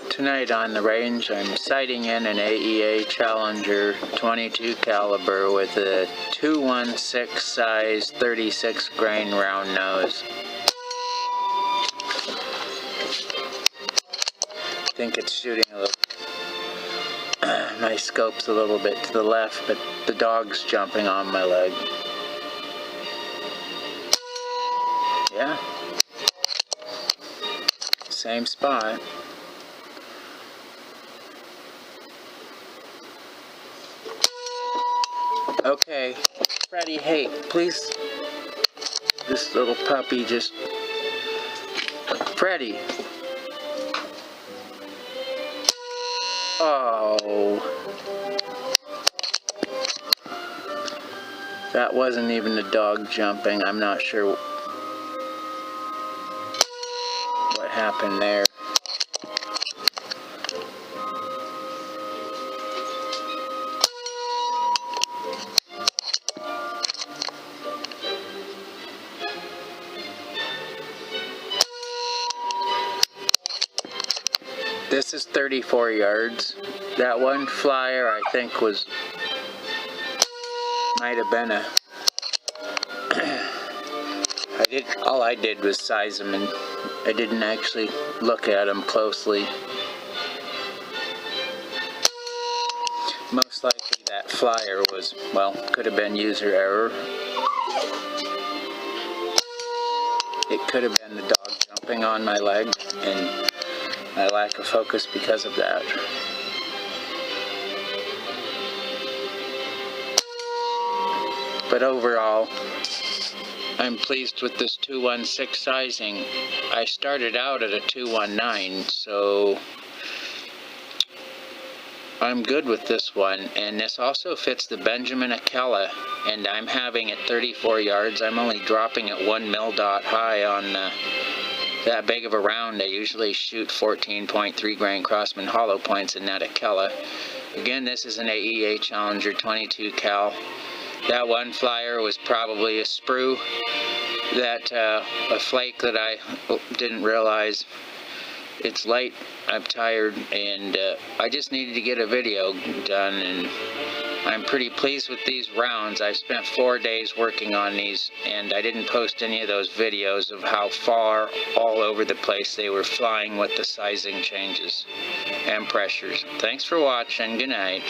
Tonight on the range, I'm sighting in an AEA Challenger 22 caliber with a 216 size 36 grain round nose. I think it's shooting a little. My scope's a little bit to the left, but the dog's jumping on my leg. Yeah. Same spot. Okay, Freddie, hey, please. This little puppy just... Freddie. Oh. That wasn't even a dog jumping. I'm not sure what happened there. This is 34 yards. That one flyer I think might have been a... all I did was size them, and I didn't actually look at them closely. Most likely that flyer was, well, could have been user error. It could have been the dog jumping on my leg and my lack of focus because of that. But overall, I'm pleased with this 216 sizing. I started out at a 219, so I'm good with this one. And this also fits the Benjamin Akela, and I'm having at 34 yards. I'm only dropping at 1 mil dot high on that big of a round. I usually shoot 14.3 grain Crossman hollow points in that Akela. Again, this is an AEA Challenger 22 cal. That one flyer was probably a sprue, a flake that I didn't realize. It's late, I'm tired, and I just needed to get a video done, and I'm pretty pleased with these rounds. I spent 4 days working on these, and I didn't post any of those videos of how far all over the place they were flying with the sizing changes and pressures. Thanks for watching. Good night.